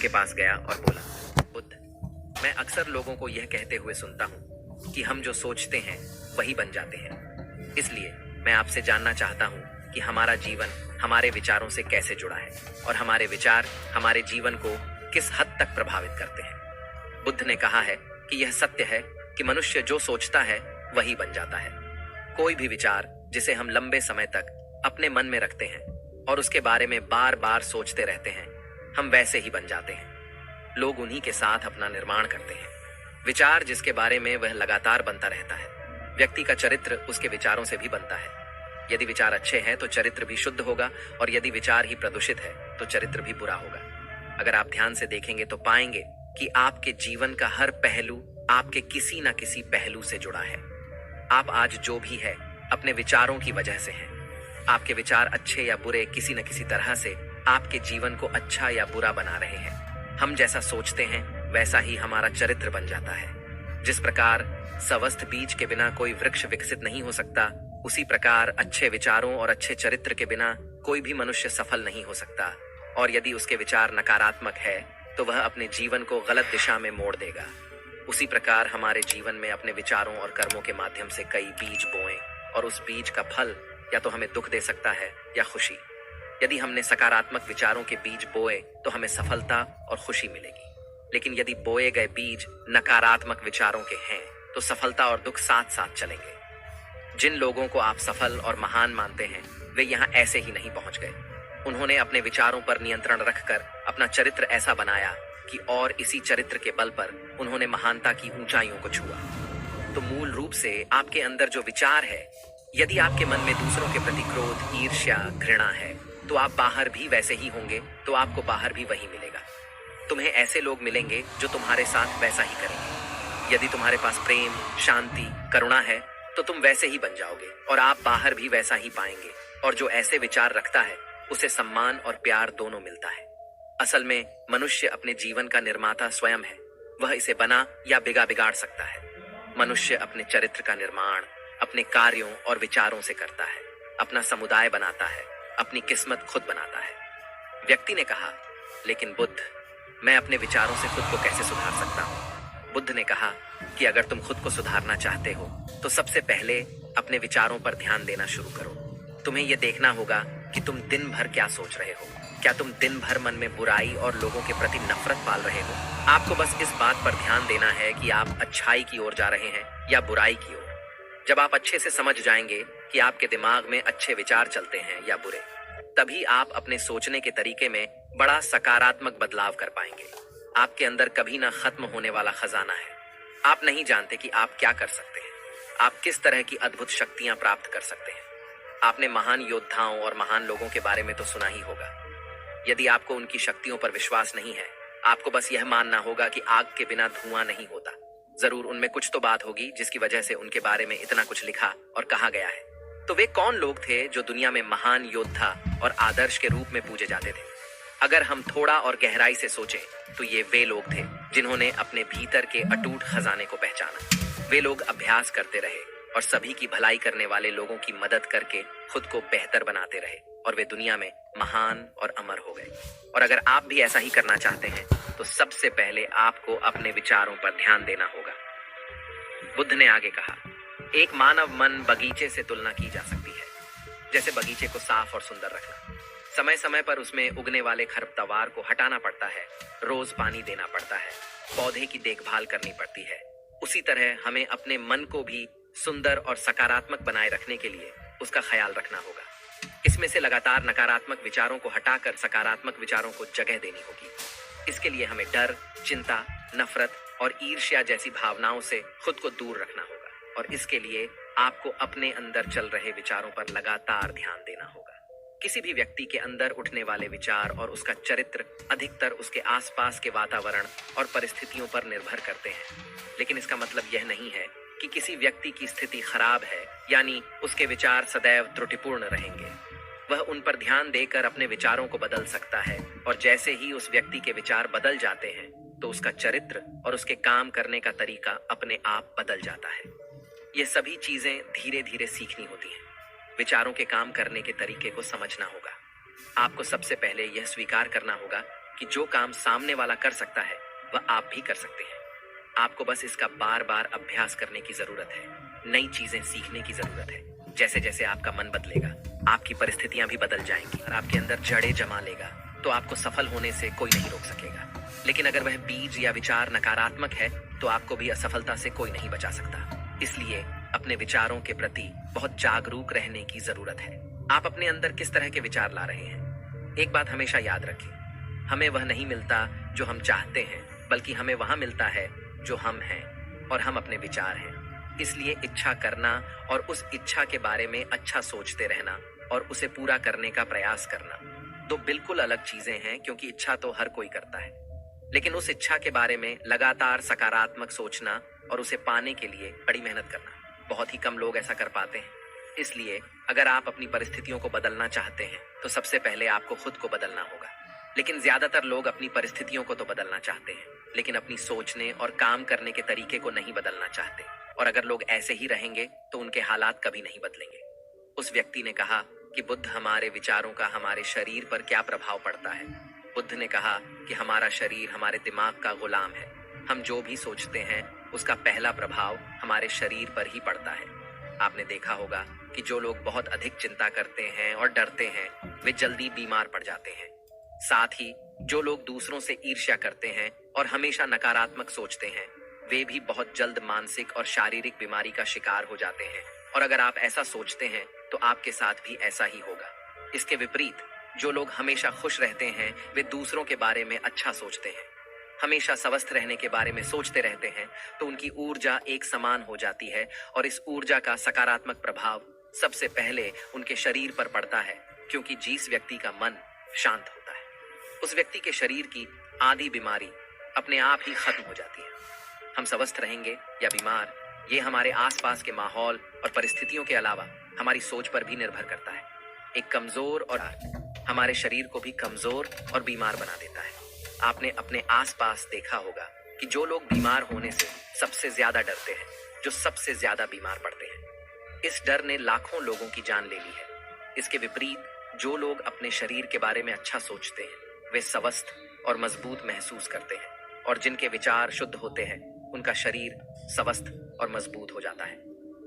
उसके पास गया और बोला, बुद्ध, मैं अक्सर लोगों को यह कहते हुए सुनता हूँ कि हम जो सोचते हैं वही बन जाते हैं। इसलिए मैं आपसे जानना चाहता हूँ कि हमारा जीवन हमारे विचारों से कैसे जुड़ा है और हमारे विचार हमारे जीवन को किस हद तक प्रभावित करते हैं। बुद्ध ने कहा है कि यह सत्य है कि मनुष्य जो सोचता है वही बन जाता है। कोई भी विचार जिसे हम लंबे समय तक अपने मन में रखते हैं और उसके बारे में बार बार सोचते रहते हैं, हम वैसे ही बन जाते हैं। लोग उन्हीं के साथ अपना निर्माण करते हैं। विचार जिसके बारे में वह लगातार बनता रहता है। व्यक्ति का चरित्र उसके विचारों से भी बनता है। यदि विचार अच्छे हैं तो चरित्र भी शुद्ध होगा और यदि विचार ही प्रदूषित है तो चरित्र भी बुरा होगा। अगर आप ध्यान से देखेंगे तो पाएंगे कि आपके जीवन का हर पहलू आपके किसी न किसी पहलू से जुड़ा है। आप आज जो भी है अपने विचारों की वजह से हैं। आपके विचार अच्छे या बुरे किसी न किसी तरह से आपके जीवन को अच्छा या बुरा बना रहे हैं। हम जैसा सोचते हैं वैसा ही हमारा चरित्र बन जाता है। जिस प्रकार स्वस्थ बीज के बिना कोई वृक्ष विकसित नहीं हो सकता, उसी प्रकार अच्छे विचारों और अच्छे चरित्र के बिना कोई भी मनुष्य सफल नहीं हो सकता। और यदि उसके विचार नकारात्मक है तो वह अपने जीवन को गलत दिशा में मोड़ देगा। उसी प्रकार हमारे जीवन में अपने विचारों और कर्मों के माध्यम से कई बीज बोएं और उस बीज का फल या तो हमें दुख दे सकता है या खुशी। यदि हमने सकारात्मक विचारों के बीज बोए तो हमें सफलता और खुशी मिलेगी, लेकिन यदि बोए गए बीज नकारात्मक विचारों के हैं तो सफलता और दुख साथ साथ चलेंगे। जिन लोगों को आप सफल और महान मानते हैं वे यहाँ ऐसे ही नहीं पहुंच गए। उन्होंने अपने विचारों पर नियंत्रण रखकर अपना चरित्र ऐसा बनाया कि और इसी चरित्र के बल पर उन्होंने महानता की ऊंचाइयों को छुआ। तो मूल रूप से आपके अंदर जो विचार है, यदि आपके मन में दूसरों के प्रति क्रोध, ईर्ष्या, घृणा है तो आप बाहर भी वैसे ही होंगे, तो आपको बाहर भी वही मिलेगा। तुम्हें ऐसे लोग मिलेंगे जो तुम्हारे साथ वैसा ही करेंगे। यदि तुम्हारे पास प्रेम, शांति, करुणा है तो तुम वैसे ही बन जाओगे और आप बाहर भी वैसा ही पाएंगे। और जो ऐसे विचार रखता है उसे सम्मान और प्यार दोनों मिलता है। असल में मनुष्य अपने जीवन का निर्माता स्वयं है। वह इसे बना या बिगाड़ सकता है। मनुष्य अपने चरित्र का निर्माण अपने कार्यों और विचारों से करता है, अपना समुदाय बनाता है, अपनी किस्मत खुद बनाता है। व्यक्ति ने कहा, लेकिन बुद्ध, मैं अपने विचारों से खुद को कैसे सुधार सकता हूँ? बुद्ध ने कहा कि अगर तुम खुद को सुधारना चाहते हो तो सबसे पहले अपने विचारों पर ध्यान देना शुरू करो। तुम्हें यह देखना होगा कि तुम दिन भर क्या सोच रहे हो। क्या तुम दिन भर मन में बुराई और लोगों के प्रति नफरत पाल रहे हो? आपको बस इस बात पर ध्यान देना है कि आप अच्छाई की ओर जा रहे हैं या बुराई की ओर। जब आप अच्छे से समझ जाएंगे कि आपके दिमाग में अच्छे विचार चलते हैं या बुरे, तभी आप अपने सोचने के तरीके में बड़ा सकारात्मक बदलाव कर पाएंगे। आपके अंदर कभी ना खत्म होने वाला खजाना है। आप नहीं जानते कि आप क्या कर सकते हैं, आप किस तरह की अद्भुत शक्तियां प्राप्त कर सकते हैं। आपने महान योद्धाओं और महान लोगों के बारे में तो सुना ही होगा। यदि आपको उनकी शक्तियों पर विश्वास नहीं है, आपको बस यह मानना होगा कि आग के बिना धुआं नहीं होता। जरूर उनमें कुछ तो बात होगी जिसकी वजह से उनके बारे में इतना कुछ लिखा और कहा गया है। तो वे कौन लोग थे जो दुनिया में महान योद्धा और आदर्श के रूप में पूजे जाते थे? अगर हम थोड़ा और गहराई से सोचें तो ये वे लोग थे जिन्होंने अपने भीतर के अटूट खजाने को पहचाना। वे लोग अभ्यास करते रहे और सभी की भलाई करने वाले लोगों की मदद करके खुद को बेहतर बनाते रहे और वे दुनिया में महान और अमर हो गए। और अगर आप भी ऐसा ही करना चाहते हैं तो सबसे पहले आपको अपने विचारों पर ध्यान देना होगा। बुद्ध ने आगे कहा, एक मानव मन बगीचे से तुलना की जा सकती है। जैसे बगीचे को साफ और सुंदर रखना, समय समय पर उसमें उगने वाले खरपतवार को हटाना पड़ता है, रोज पानी देना पड़ता है, पौधे की देखभाल करनी पड़ती है। उसी तरह हमें अपने मन को भी सुंदर और सकारात्मक बनाए रखने के लिए उसका ख्याल रखना होगा। इसमें से लगातार नकारात्मक विचारों को हटाकर सकारात्मक विचारों को जगह देनी होगी। इसके लिए हमें डर, चिंता, नफरत और ईर्ष्या जैसी भावनाओं से खुद को दूर रखना होगा। और इसके लिए आपको अपने अंदर चल रहे विचारों पर लगातार ध्यान देना होगा। किसी भी व्यक्ति के अंदर उठने वाले विचार और उसका चरित्र अधिकतर उसके आसपास के वातावरण और परिस्थितियों पर निर्भर करते हैं। लेकिन इसका मतलब यह नहीं है कि किसी व्यक्ति की स्थिति खराब है, यानी उसके विचार सदैव त्रुटिपूर्ण रहेंगे। वह उन पर ध्यान देकर अपने विचारों को बदल सकता है और जैसे ही उस व्यक्ति के विचार बदल जाते हैं तो उसका चरित्र और उसके काम करने का तरीका अपने आप बदल जाता है। ये सभी चीजें धीरे धीरे सीखनी होती हैं। विचारों के काम करने के तरीके को समझना होगा। आपको सबसे पहले यह स्वीकार करना होगा कि जो काम सामने वाला कर सकता है वह आप भी कर सकते हैं। आपको बस इसका बार बार अभ्यास करने की जरूरत है। नई चीजें सीखने की जरूरत है। जैसे जैसे आपका मन बदलेगा, आपकी परिस्थितियां भी बदल जाएंगी और आपके अंदर जड़ें जमा लेगा तो आपको सफल होने से कोई नहीं रोक सकेगा। लेकिन अगर वह बीज या विचार नकारात्मक है तो आपको भी असफलता से कोई नहीं बचा सकता। इसलिए अपने विचारों के प्रति बहुत जागरूक रहने की जरूरत है। आप अपने अंदर किस तरह के विचार ला रहे हैं? एक बात हमेशा याद रखें, हमें वह नहीं मिलता जो हम चाहते हैं, बल्कि हमें वहां मिलता है जो हम हैं और हम अपने विचार हैं। इसलिए इच्छा करना और उस इच्छा के बारे में अच्छा सोचते रहना और उसे पूरा करने का प्रयास करना दो बिल्कुल अलग चीजें हैं, क्योंकि इच्छा तो हर कोई करता है, लेकिन उस इच्छा के बारे में लगातार सकारात्मक सोचना और उसे पाने के लिए बड़ी मेहनत करना बहुत ही कम लोग ऐसा कर पाते हैं। इसलिए अगर आप अपनी परिस्थितियों को बदलना चाहते हैं तो सबसे पहले आपको खुद को बदलना होगा। लेकिन ज्यादातर लोग अपनी परिस्थितियों को तो बदलना चाहते हैं, लेकिन अपनी सोचने और काम करने के तरीके को नहीं बदलना चाहते। और अगर लोग ऐसे ही रहेंगे तो उनके हालात कभी नहीं बदलेंगे। उस व्यक्ति ने कहा कि बुद्ध, हमारे विचारों का हमारे शरीर पर क्या प्रभाव पड़ता है? बुद्ध ने कहा कि हमारा शरीर हमारे दिमाग का गुलाम है। हम जो भी सोचते हैं उसका पहला प्रभाव हमारे शरीर पर ही पड़ता है। आपने देखा होगा कि जो लोग बहुत अधिक चिंता करते हैं और डरते हैं वे जल्दी बीमार पड़ जाते हैं। साथ ही जो लोग दूसरों से ईर्ष्या करते हैं और हमेशा नकारात्मक सोचते हैं वे भी बहुत जल्द मानसिक और शारीरिक बीमारी का शिकार हो जाते हैं। और अगर आप ऐसा सोचते हैं तो आपके साथ भी ऐसा ही होगा। इसके विपरीत जो लोग हमेशा खुश रहते हैं वे दूसरों के बारे में अच्छा सोचते हैं, हमेशा स्वस्थ रहने के बारे में सोचते रहते हैं, तो उनकी ऊर्जा एक समान हो जाती है और इस ऊर्जा का सकारात्मक प्रभाव सबसे पहले उनके शरीर पर पड़ता है, क्योंकि जिस व्यक्ति का मन शांत होता है उस व्यक्ति के शरीर की आधी बीमारी अपने आप ही खत्म हो जाती है। हम स्वस्थ रहेंगे या बीमार, ये हमारे आसपास के माहौल और परिस्थितियों के अलावा हमारी सोच पर भी निर्भर करता है। एक कमजोर और हमारे शरीर को भी कमजोर और बीमार बना देता है। आपने अपने आसपास देखा होगा कि जो लोग बीमार होने से सबसे ज्यादा डरते हैं, जो सबसे ज्यादा बीमार पड़ते हैं। इस डर ने लाखों लोगों की जान ले ली है। इसके विपरीत जो लोग अपने शरीर के बारे में अच्छा सोचते हैं वे स्वस्थ और मजबूत महसूस करते हैं, और जिनके विचार शुद्ध होते हैं उनका शरीर स्वस्थ और मजबूत हो जाता है।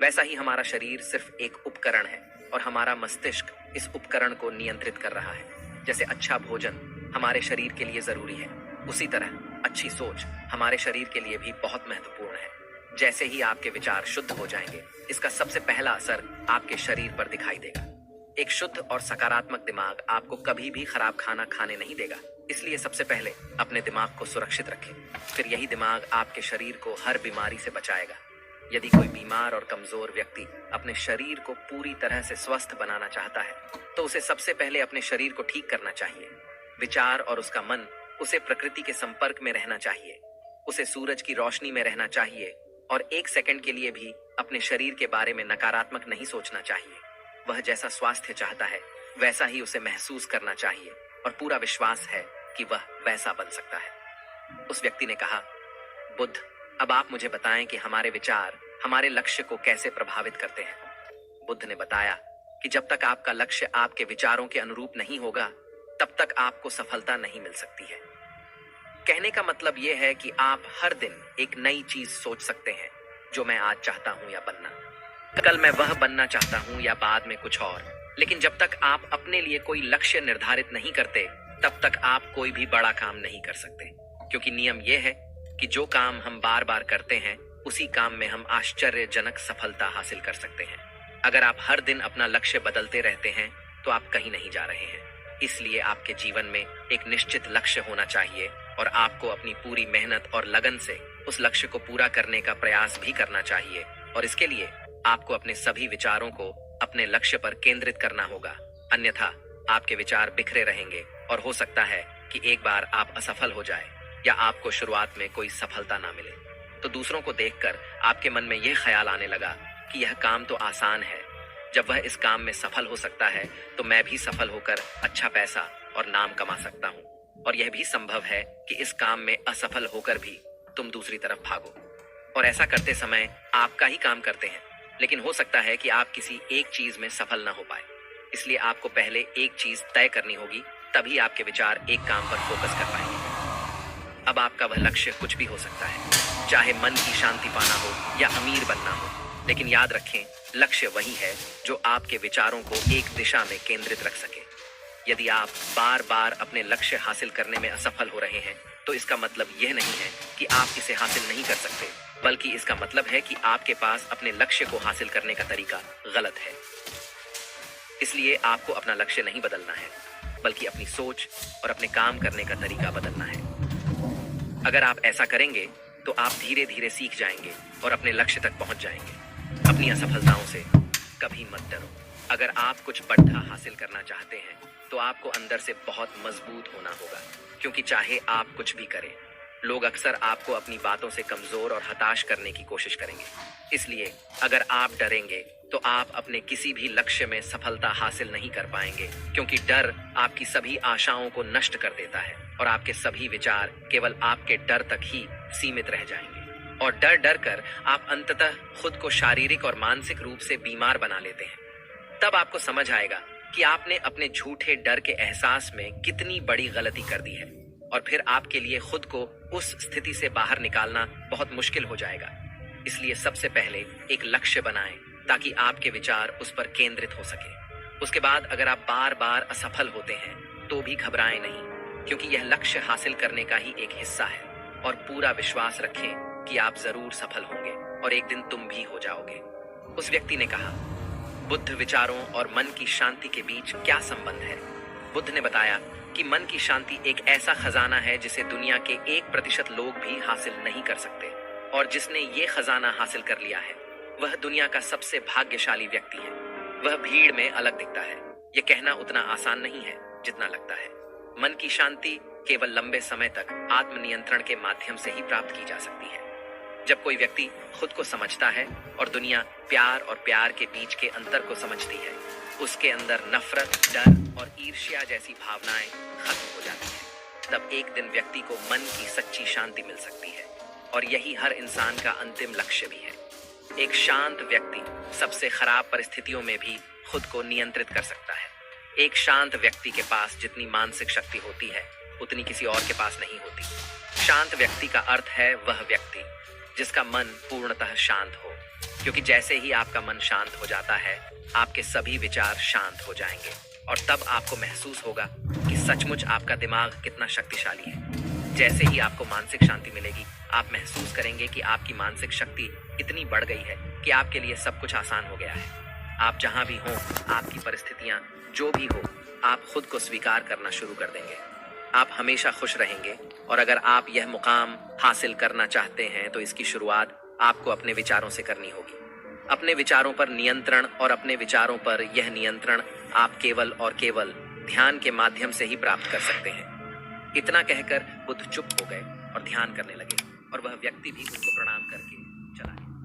वैसा ही हमारा शरीर सिर्फ एक उपकरण है और हमारा मस्तिष्क इस उपकरण को नियंत्रित कर रहा है। जैसे अच्छा भोजन हमारे शरीर के लिए जरूरी है, उसी तरह अच्छी सोच हमारे शरीर के लिए भी बहुत महत्वपूर्ण है। जैसे ही आपके विचार शुद्ध हो जाएंगे, इसका सबसे पहला असर आपके शरीर पर दिखाई देगा। एक शुद्ध और सकारात्मक दिमाग आपको कभी भी खराब खाना खाने नहीं देगा। इसलिए सबसे पहले अपने दिमाग को सुरक्षित रखें, फिर यही दिमाग आपके शरीर को हर बीमारी से बचाएगा। यदि कोई बीमार और कमजोर व्यक्ति अपने शरीर को पूरी तरह से स्वस्थ बनाना चाहता है तो उसे सबसे पहले अपने शरीर को ठीक करना चाहिए। विचार और उसका मन, उसे प्रकृति के संपर्क में रहना चाहिए, उसे सूरज की रोशनी में रहना चाहिए और एक सेकंड के लिए भी अपने शरीर के बारे में नकारात्मक नहीं सोचना चाहिए। वह जैसा स्वास्थ्य चाहता है वैसा ही उसे महसूस करना चाहिए और पूरा विश्वास है कि वह वैसा बन सकता है। उस व्यक्ति ने कहा, बुद्ध, अब आप मुझे बताएं कि हमारे विचार हमारे लक्ष्य को कैसे प्रभावित करते हैं। बुद्ध ने बताया कि जब तक आपका लक्ष्य आपके विचारों के अनुरूप नहीं होगा तब तक आपको सफलता नहीं मिल सकती है। कहने का मतलब यह है कि आप हर दिन एक नई चीज सोच सकते हैं, जो मैं आज चाहता हूं या बनना, कल मैं वह बनना चाहता हूं या बाद में कुछ और। लेकिन जब तक आप अपने लिए कोई लक्ष्य निर्धारित नहीं करते तब तक आप कोई भी बड़ा काम नहीं कर सकते, क्योंकि नियम यह है कि जो काम हम बार बार करते हैं उसी काम में हम आश्चर्यजनक सफलता हासिल कर सकते हैं। अगर आप हर दिन अपना लक्ष्य बदलते रहते हैं तो आप कहीं नहीं जा रहे हैं। इसलिए आपके जीवन में एक निश्चित लक्ष्य होना चाहिए और आपको अपनी पूरी मेहनत और लगन से उस लक्ष्य को पूरा करने का प्रयास भी करना चाहिए। और इसके लिए आपको अपने सभी विचारों को अपने लक्ष्य पर केंद्रित करना होगा, अन्यथा आपके विचार बिखरे रहेंगे और हो सकता है कि एक बार आप असफल हो जाए या आपको शुरुआत में कोई सफलता ना मिले तो दूसरों को देखकर आपके मन में यह ख्याल आने लगा कि यह काम तो आसान है, जब वह इस काम में सफल हो सकता है तो मैं भी सफल होकर अच्छा पैसा और नाम कमा सकता हूँ। और यह भी संभव है कि इस काम में असफल होकर भी तुम दूसरी तरफ भागो और ऐसा करते समय आपका ही काम करते हैं, लेकिन हो सकता है कि आप किसी एक चीज में सफल ना हो पाए। इसलिए आपको पहले एक चीज तय करनी होगी, तभी आपके विचार एक काम पर फोकस कर पाएंगे। अब आपका वह लक्ष्य कुछ भी हो सकता है, चाहे मन की शांति पाना हो या अमीर बनना हो, लेकिन याद रखें, लक्ष्य वही है जो आपके विचारों को एक दिशा में केंद्रित रख सके। यदि आप बार बार अपने लक्ष्य हासिल करने में असफल हो रहे हैं, तो इसका मतलब यह नहीं है कि आप इसे हासिल नहीं कर सकते, बल्कि इसका मतलब है कि आपके पास अपने लक्ष्य को हासिल करने का तरीका गलत है। इसलिए आपको अपना लक्ष्य नहीं बदलना है, बल्कि अपनी सोच और अपने काम करने का तरीका बदलना है। अगर आप ऐसा करेंगे तो आप धीरे धीरे सीख जाएंगे और अपने लक्ष्य तक पहुंच जाएंगे। अपनी असफलताओं से कभी मत डरो। अगर आप कुछ बड़ा हासिल करना चाहते हैं तो आपको अंदर से बहुत मजबूत होना होगा, क्योंकि चाहे आप कुछ भी करें, लोग अक्सर आपको अपनी बातों से कमजोर और हताश करने की कोशिश करेंगे। इसलिए अगर आप डरेंगे तो आप अपने किसी भी लक्ष्य में सफलता हासिल नहीं कर पाएंगे, क्योंकि डर आपकी सभी आशाओं को नष्ट कर देता है और आपके सभी विचार केवल आपके डर तक ही सीमित रह जाएंगे। और डर डर कर आप अंततः खुद को शारीरिक और मानसिक रूप से बीमार बना लेते हैं। तब आपको समझ आएगा कि आपने अपने झूठे डर के एहसास में कितनी बड़ी गलती कर दी है, और फिर आपके लिए खुद को उस स्थिति से बाहर निकालना बहुत मुश्किल हो जाएगा। इसलिए सबसे पहले एक लक्ष्य बनाएं ताकि आपके विचार उस पर केंद्रित हो सके। उसके बाद अगर आप बार बार असफल होते हैं तो भी घबराएं नहीं, क्योंकि यह लक्ष्य हासिल करने का ही एक हिस्सा है। और पूरा विश्वास रखें कि आप जरूर सफल होंगे और एक दिन तुम भी हो जाओगे। उस व्यक्ति ने कहा, बुद्ध विचारों और मन की शांति के बीच क्या संबंध है? बुद्ध ने बताया कि मन की शांति एक ऐसा खजाना है जिसे दुनिया के 1% लोग भी हासिल नहीं कर सकते, और जिसने ये खजाना हासिल कर लिया है वह दुनिया का सबसे भाग्यशाली व्यक्ति है। वह भीड़ में अलग दिखता है। यह कहना उतना आसान नहीं है जितना लगता है। मन की शांति केवल लंबे समय तक आत्मनियंत्रण के माध्यम से ही प्राप्त की जा सकती है। जब कोई व्यक्ति खुद को समझता है और दुनिया प्यार और प्यार के बीच के अंतर को समझती है, उसके अंदर नफरत, डर और ईर्ष्या जैसी भावनाएं खत्म हो जाती हैं। तब एक दिन व्यक्ति को मन की सच्ची शांति मिल सकती है, और यही हर इंसान का अंतिम लक्ष्य भी है। एक शांत व्यक्ति सबसे खराब परिस्थितियों में भी खुद को नियंत्रित कर सकता है। एक शांत व्यक्ति के पास जितनी मानसिक शक्ति होती है उतनी किसी और के पास नहीं होती। शांत व्यक्ति का अर्थ है वह व्यक्ति जिसका मन पूर्णतः शांत हो, क्योंकि जैसे ही आपका मन शांत हो जाता है आपके सभी विचार शांत हो जाएंगे, और तब आपको महसूस होगा कि सचमुच आपका दिमाग कितना शक्तिशाली है। जैसे ही आपको मानसिक शांति मिलेगी, आप महसूस करेंगे कि आपकी मानसिक शक्ति इतनी बढ़ गई है कि आपके लिए सब कुछ आसान हो गया है। आप जहां भी हों, आपकी परिस्थितियां जो भी हो, आप खुद को स्वीकार करना शुरू कर देंगे। आप हमेशा खुश रहेंगे, और अगर आप यह मुकाम हासिल करना चाहते हैं तो इसकी शुरुआत आपको अपने विचारों से करनी होगी। अपने विचारों पर नियंत्रण, और अपने विचारों पर यह नियंत्रण आप केवल और केवल ध्यान के माध्यम से ही प्राप्त कर सकते हैं। इतना कहकर बुद्ध चुप हो गए और ध्यान करने लगे, और वह व्यक्ति भी उनको प्रणाम करके चला गया।